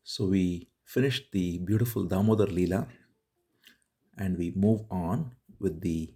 So we finished the beautiful Damodar Leela and we move on with the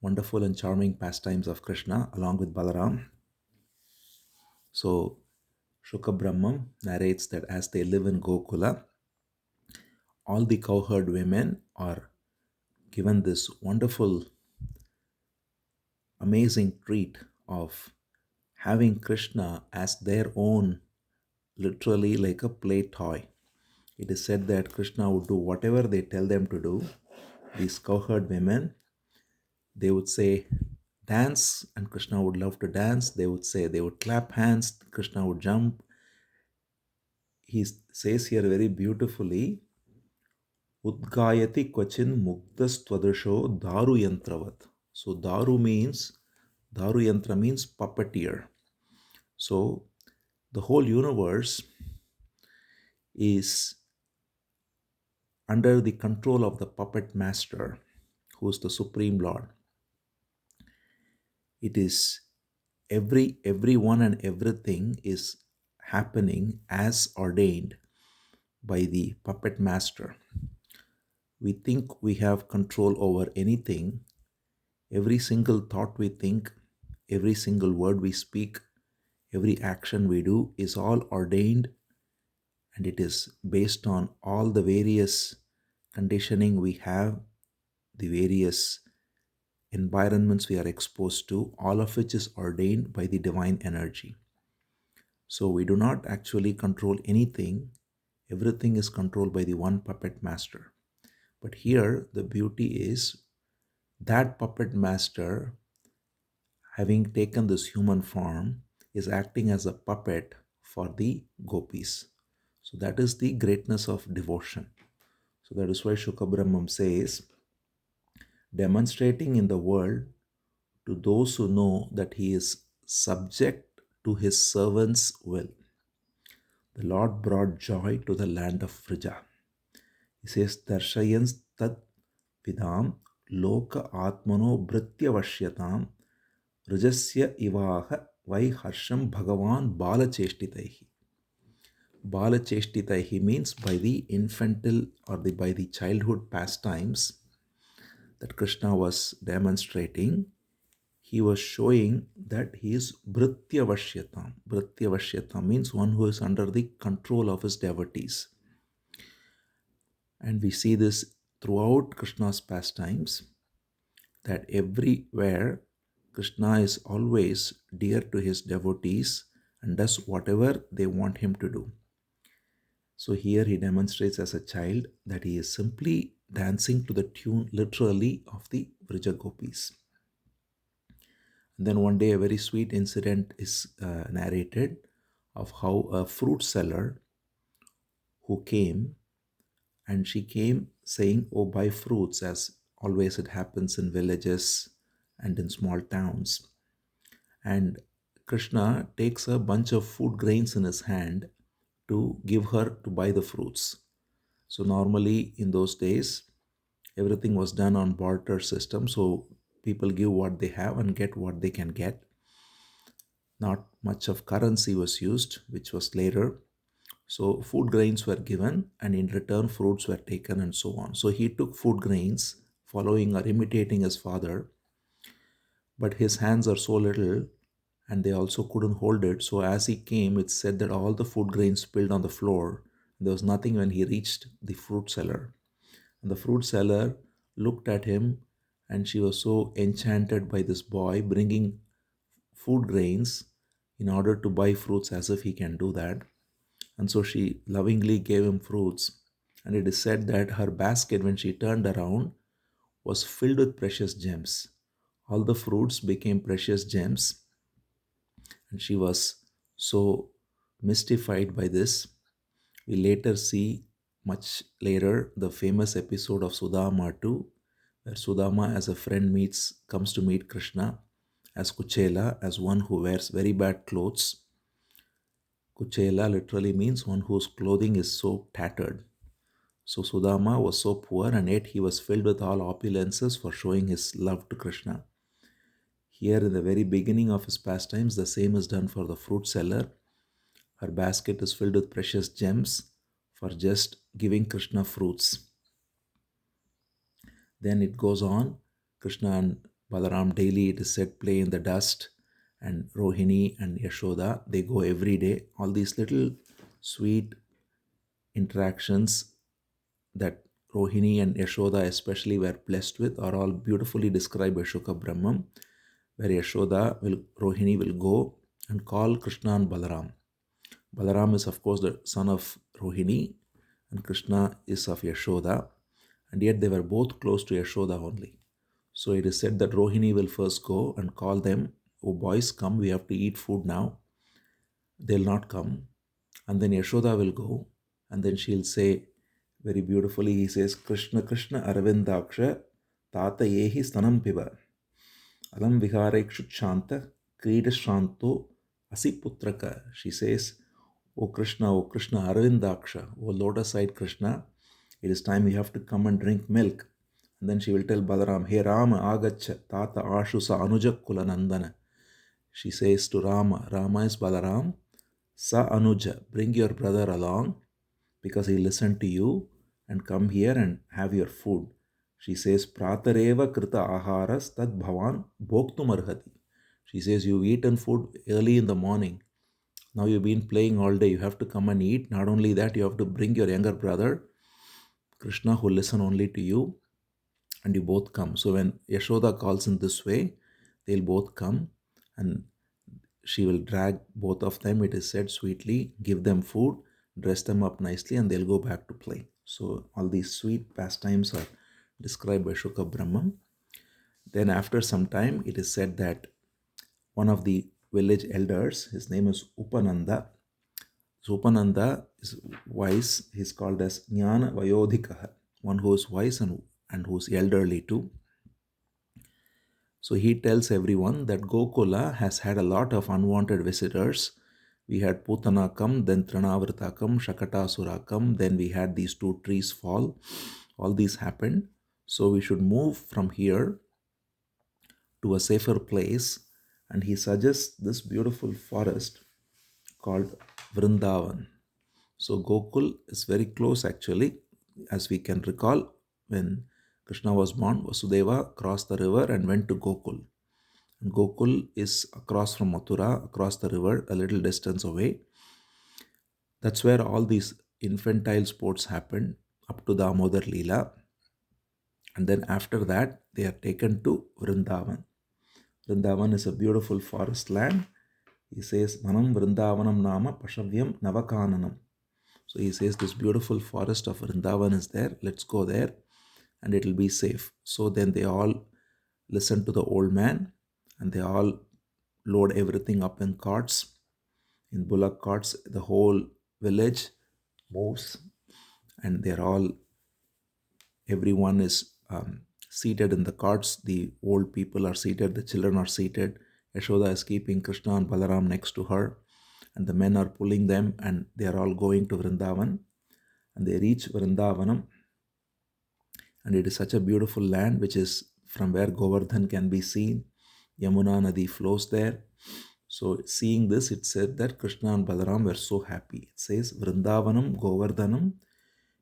wonderful and charming pastimes of Krishna along with Balaram. So Shuka Brahmam narrates that as they live in Gokula, all the cowherd women are given this wonderful, amazing treat of having Krishna as their own, literally like a play toy. It is said that Krishna would do whatever they tell them to do. These cowherd women, they would say dance, and Krishna would love to dance. They would say they would clap hands, Krishna would jump. He says here very beautifully, Udgayati kvachin muktastvadasho daru yantravat. So daru yantra means puppeteer. So the whole universe is under the control of the puppet master, who is the Supreme Lord. It is everyone and everything is happening as ordained by the puppet master. We think we have control over anything. Every single thought we think, every single word we speak, every action we do is all ordained, and it is based on all the various conditioning we have, the various environments we are exposed to, all of which is ordained by the divine energy. So we do not actually control anything. Everything is controlled by the one puppet master. But here the beauty is that puppet master, having taken this human form, is acting as a puppet for the gopis. So that is the greatness of devotion. So that is why Shukabrahmam says, demonstrating in the world to those who know that he is subject to his servant's will. The Lord brought joy to the land of Vrija. He says, Darshayans tat vidam loka atmano bhritya vashyatam Vrajasya ivaha vai harsham bhagavan bala cheshtitaihi. Bala cheshtitaihi means by the infantile or by the childhood pastimes that Krishna was demonstrating. He was showing that he is Bhritya Vashyatam. Bhritya Vashyatam means one who is under the control of his devotees. And we see this throughout Krishna's pastimes, that everywhere Krishna is always dear to his devotees and does whatever they want him to do. So here he demonstrates as a child that he is simply dancing to the tune literally of the Vrija Gopis. And then one day a very sweet incident is narrated of how a fruit seller who came, and she came saying, oh, buy fruits, as always it happens in villages and in small towns. And Krishna takes a bunch of food grains in his hand to give her to buy the fruits. So normally in those days, everything was done on barter system. So people give what they have and get what they can get. Not much of currency was used, which was later. So food grains were given, and in return fruits were taken, and so on. So he took food grains, following or imitating his father, but his hands are so little and they also couldn't hold it. So as he came, it said that all the food grains spilled on the floor. There was nothing when he reached the fruit seller. And the fruit seller looked at him, and she was so enchanted by this boy bringing food grains in order to buy fruits, as if he can do that. And so she lovingly gave him fruits. And it is said that her basket, when she turned around, was filled with precious gems. All the fruits became precious gems. And she was so mystified by this. We later see, much later, the famous episode of Sudama too, where Sudama as a friend comes to meet Krishna as Kuchela, as one who wears very bad clothes. Kuchela literally means one whose clothing is so tattered. So Sudama was so poor, and yet he was filled with all opulences for showing his love to Krishna. Here in the very beginning of his pastimes, the same is done for the fruit seller. Her basket is filled with precious gems for just giving Krishna fruits. Then it goes on. Krishna and Balaram daily, it is said, play in the dust. And Rohini and Yashoda, they go every day. All these little sweet interactions that Rohini and Yashoda especially were blessed with are all beautifully described by Shuka Brahmam, where Rohini will go and call Krishna and Balaram. Balaram is, of course, the son of Rohini, and Krishna is of Yashoda, and yet they were both close to Yashoda only. So it is said that Rohini will first go and call them, "Oh boys, come, we have to eat food now." They'll not come. And then Yashoda will go, and then she'll say, very beautifully, he says, "Krishna Krishna Arvindaksha Tata Yehi Stanam Piba Alam Viharekshut Shanta Krida Shanto Asiputraka." She says, O Krishna Arvindaksha, O lotus-eyed Krishna, it is time you have to come and drink milk." And then she will tell Balaram, "Hey Rama Agacha Tata Ashusa Anuja Kulanandana." She says to Rama is Balaram, "Sa Anuja, bring your brother along because he listened to you, and come here and have your food." She says, "Pratareva Krita Aharas Tad Bhavan Bhoktum Arhati." She says, "You've eaten food early in the morning. Now you've been playing all day. You have to come and eat. Not only that, you have to bring your younger brother, Krishna, who listen only to you, and you both come." So when Yashoda calls in this way, they'll both come, and she will drag both of them, it is said, sweetly, give them food, dress them up nicely, and they'll go back to play. So all these sweet pastimes are described by Shuka Brahman. Then after some time, it is said that one of the village elders, his name is Upananda. So Upananda is wise. He's called as Jnana Vayodhikaha, one who is wise and who is elderly too. So he tells everyone that Gokula has had a lot of unwanted visitors. We had Putana come, then Trinavrita come, Shakatasura come, then we had these two trees fall. All these happened. So we should move from here to a safer place. And he suggests this beautiful forest called Vrndavan. So Gokul is very close actually. As we can recall, when Krishna was born, Vasudeva crossed the river and went to Gokul. And Gokul is across from Mathura, across the river, a little distance away. That's where all these infantile sports happened up to Damodar Leela. And then after that, they are taken to Vrndavan. Vrndavan is a beautiful forest land. He says, "Manam Vrindavanam Nama Pashavyam Navakananam." So he says this beautiful forest of Vrindavan is there. Let's go there and it will be safe. So then they all listen to the old man and they all load everything up in carts, in bullock carts. The whole village moves and everyone is seated in the carts. The old people are seated, the children are seated. Yashoda is keeping Krishna and Balaram next to her, and the men are pulling them, and they are all going to Vrindavan. And they reach Vrindavanam, and it is such a beautiful land, which is from where Govardhan can be seen. Yamuna Nadi flows there. So seeing this, it said that Krishna and Balaram were so happy. It says, "Vrindavanam Govardhanam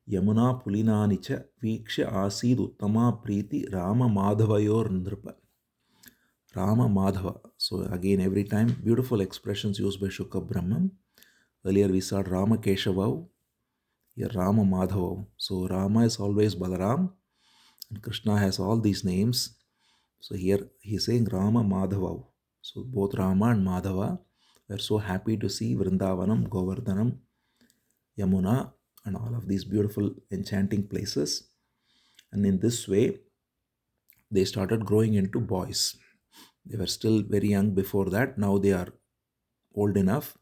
Yamuna Pulinanicha Viksha Asid Uttama Preeti Rama Madhavayor Nripa." Rama Madhava. So again, every time, beautiful expressions used by Shuka Brahman. Earlier we saw Rama Keshavav, here Rama Madhavav. So Rama is always Balaram, and Krishna has all these names. So here he is saying Rama Madhavav. So both Rama and Madhava were so happy to see Vrindavanam, Govardhanam, Yamuna, and all of these beautiful enchanting places. And in this way, they started growing into boys. They were still very young before that. Now they are old enough.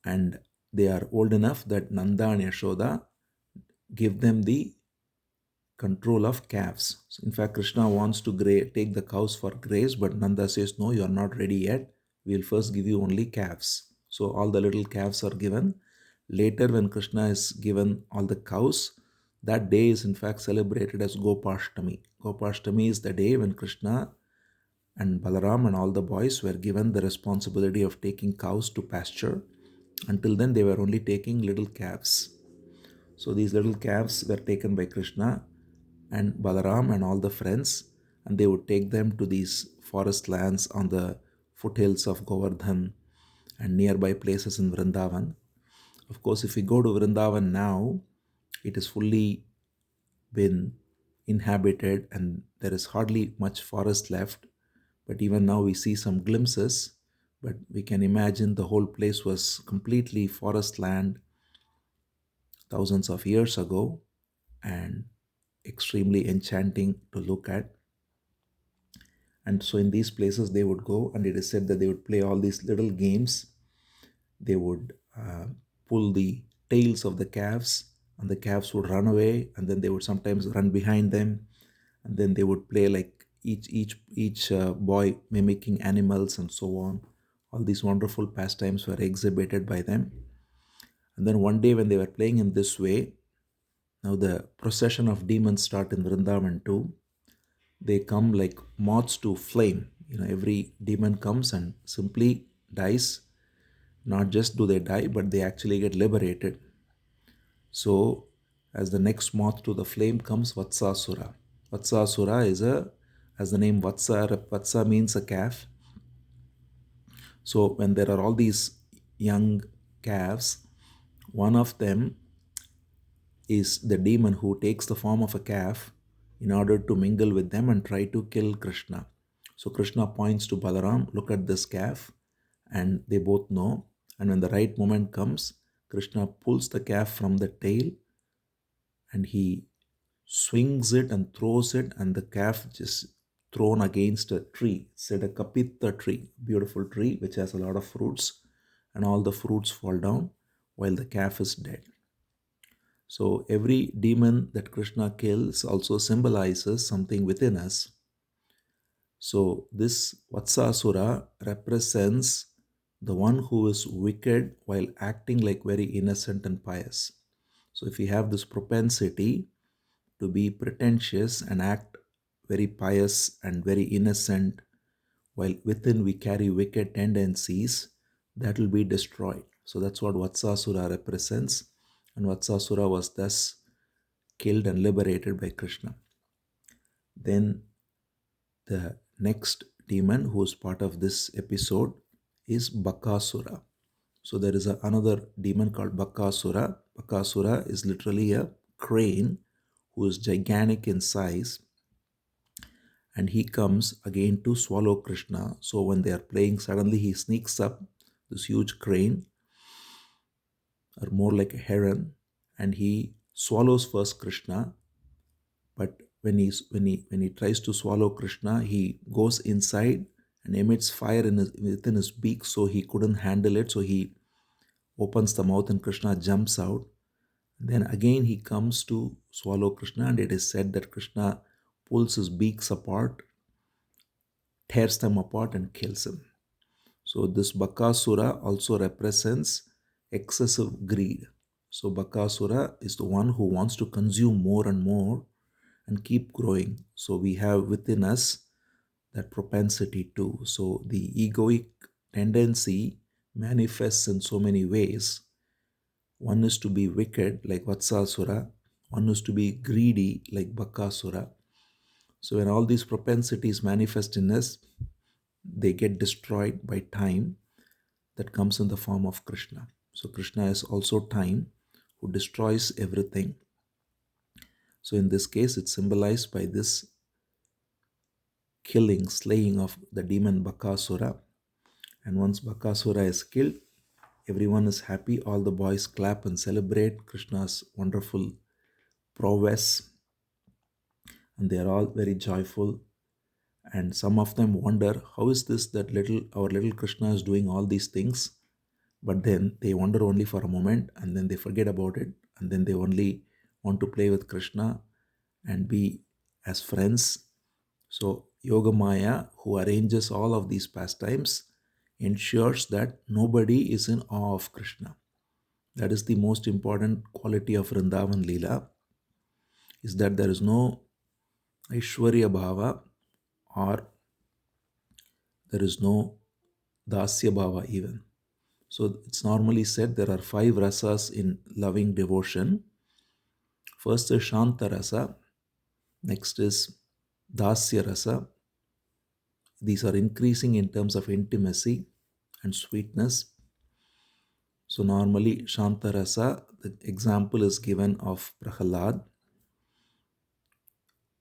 And they are old enough that Nanda and Yashoda give them the control of calves. So in fact, Krishna wants to take the cows for graze, but Nanda says, "No, you are not ready yet. We will first give you only calves." So all the little calves are given. Later, when Krishna is given all the cows, that day is in fact celebrated as Gopashtami. Gopashtami is the day when Krishna and Balaram and all the boys were given the responsibility of taking cows to pasture. Until then, they were only taking little calves. So these little calves were taken by Krishna and Balaram and all the friends, and they would take them to these forest lands on the foothills of Govardhan and nearby places in Vrndavan. Of course, if we go to Vrindavan now, it is fully been inhabited and there is hardly much forest left. But even now we see some glimpses. But we can imagine the whole place was completely forest land thousands of years ago and extremely enchanting to look at. And so in these places they would go, and it is said that they would play all these little games. They would pull the tails of the calves, and the calves would run away, and then they would sometimes run behind them, and then they would play like each boy mimicking animals and so on. All these wonderful pastimes were exhibited by them. And then one day when they were playing in this way, now the procession of demons start in Vrindavan too. They come like moths to flame. Every demon comes and simply dies. Not just do they die, but they actually get liberated. So, as the next moth to the flame comes Vatsasura. Vatsasura as the name Vatsa means a calf. So, when there are all these young calves, one of them is the demon who takes the form of a calf in order to mingle with them and try to kill Krishna. So Krishna points to Balaram, look at this calf, and they both know. And when the right moment comes, Krishna pulls the calf from the tail and he swings it and throws it, and the calf just thrown against a tree. It's a kapita tree, beautiful tree which has a lot of fruits, and all the fruits fall down while the calf is dead. So every demon that Krishna kills also symbolizes something within us. So this Vatsasura represents the one who is wicked while acting like very innocent and pious. So if we have this propensity to be pretentious and act very pious and very innocent, while within we carry wicked tendencies, that will be destroyed. So that's what Vatsasura represents. And Vatsasura was thus killed and liberated by Krishna. Then the next demon who is part of this episode is Bakasura. So there is another demon called Bakasura. Bakasura is literally a crane who is gigantic in size, and he comes again to swallow Krishna. So when they are playing, suddenly he sneaks up this huge crane, or more like a heron, and he swallows first Krishna. But when he tries to swallow Krishna, he goes inside and emits fire within his beak, so he couldn't handle it. So he opens the mouth and Krishna jumps out. Then again he comes to swallow Krishna, and it is said that Krishna pulls his beaks apart, tears them apart, and kills him. So this Bakasura also represents excessive greed. So Bakasura is the one who wants to consume more and more and keep growing. So we have within us that propensity too. So the egoic tendency manifests in so many ways. One is to be wicked like Vatsasura, one is to be greedy like Bakasura. So when all these propensities manifest in us, they get destroyed by time that comes in the form of Krishna. So Krishna is also time who destroys everything. So in this case, it's symbolized by this slaying of the demon Bakasura. And once Bakasura is killed, everyone is happy. All the boys clap and celebrate Krishna's wonderful prowess, and they are all very joyful. And some of them wonder, how is this that our little Krishna is doing all these things? But then they wonder only for a moment, and then they forget about it, and then they only want to play with Krishna and be as friends. So Yogamaya, who arranges all of these pastimes, ensures that nobody is in awe of Krishna. That is the most important quality of Vrindavan Leela, is that there is no Aishwarya Bhava, or there is no Dasya Bhava even. So it's normally said there are 5 rasas in loving devotion. First is Shanta rasa, next is Dasya rasa. These are increasing in terms of intimacy and sweetness. So normally Shanta rasa, the example is given of Prahalad.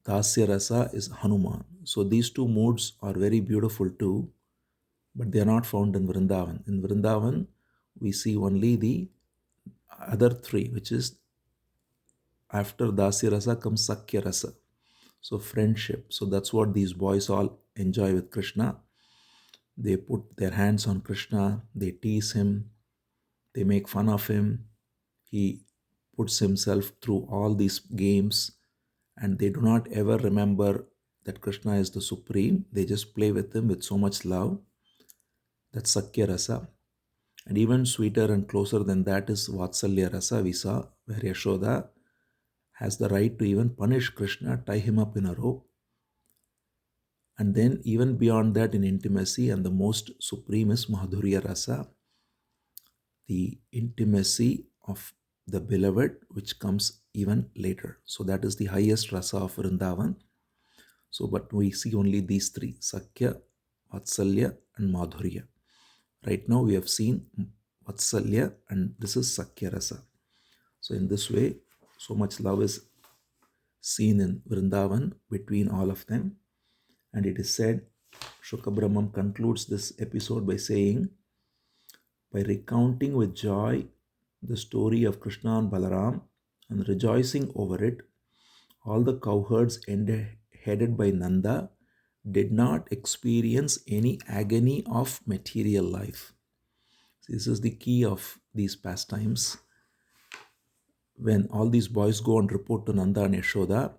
Dasya rasa is Hanuman. So these two moods are very beautiful too, but they are not found in Vrndavan. In Vrndavan, we see only the other 3, which is after Dasya rasa comes Sakya rasa. So friendship. So that's what these boys all enjoy with Krishna. They put their hands on Krishna, they tease him, they make fun of him. He puts himself through all these games, and they do not ever remember that Krishna is the supreme. They just play with him with so much love. That's Sakya rasa. And even sweeter and closer than that is Vatsalya rasa, we saw, where Yashoda has the right to even punish Krishna, tie him up in a rope. And then even beyond that in intimacy, and the most supreme is Madhurya rasa, the intimacy of the beloved, which comes even later. So that is the highest rasa of Vrindavan. So, but we see only these 3, Sakya, Vatsalya and Madhurya. Right now we have seen Vatsalya, and this is Sakya rasa. So in this way, so much love is seen in Vrindavan between all of them. And it is said, Shukabrahmam concludes this episode by saying, by recounting with joy the story of Krishna and Balaram and rejoicing over it, all the cowherds headed by Nanda did not experience any agony of material life. This is the key of these pastimes. When all these boys go and report to Nanda and Yashoda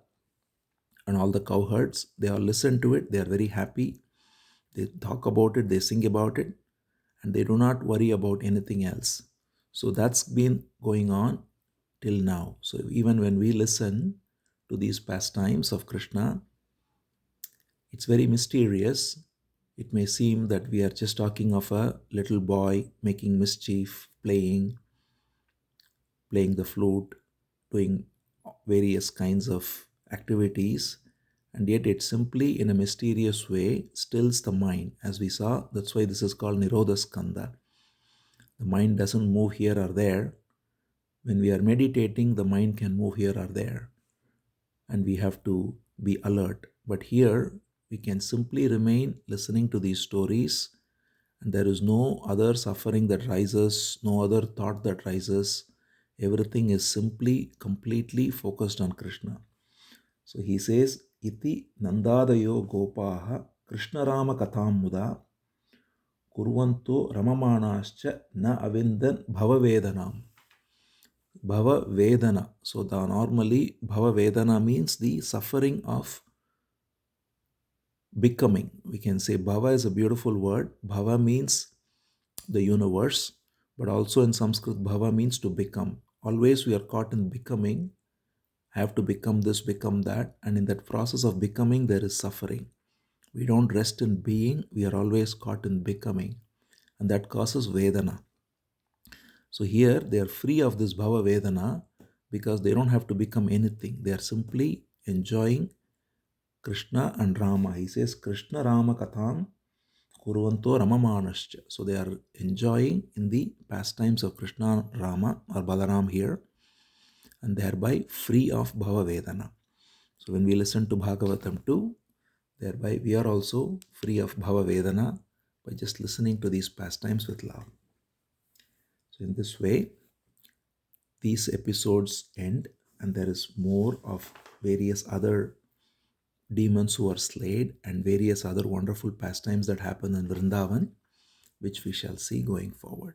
and all the cowherds, they all listen to it, they are very happy, they talk about it, they sing about it, and they do not worry about anything else. So that's been going on till now. So even when we listen to these pastimes of Krishna, it's very mysterious. It may seem that we are just talking of a little boy making mischief, playing the flute, doing various kinds of activities, and yet it simply in a mysterious way stills the mind. As we saw, that's why this is called Nirodha Skandha. The mind doesn't move here or there. When we are meditating, the mind can move here or there, and we have to be alert. But here, we can simply remain listening to these stories, and there is no other suffering that rises, no other thought that rises. Everything is simply, completely focused on Krishna. So he says, Iti Nandadayo Gopaha Krishna Rama Katham Muda Kurvanto Ramamanascha Na Avindan Bhava Vedanam. Bhava Vedana. So normally Bhava Vedana means the suffering of becoming. We can say Bhava is a beautiful word. Bhava means the universe, but also in Sanskrit, Bhava means to become. Always we are caught in becoming. I have to become this, become that. And in that process of becoming, there is suffering. We don't rest in being, we are always caught in becoming. And that causes Vedana. So here they are free of this Bhava Vedana because they don't have to become anything. They are simply enjoying Krishna and Rama. He says, Krishna Rama Katham Kurvanto Ramamanascha. So they are enjoying in the pastimes of Krishna, Rama or Balaram here, and thereby free of Bhava Vedana. So when we listen to Bhagavatam too, thereby we are also free of Bhava Vedana by just listening to these pastimes with love. So in this way, these episodes end, and there is more of various other demons who are slayed and various other wonderful pastimes that happen in Vrindavan, which we shall see going forward.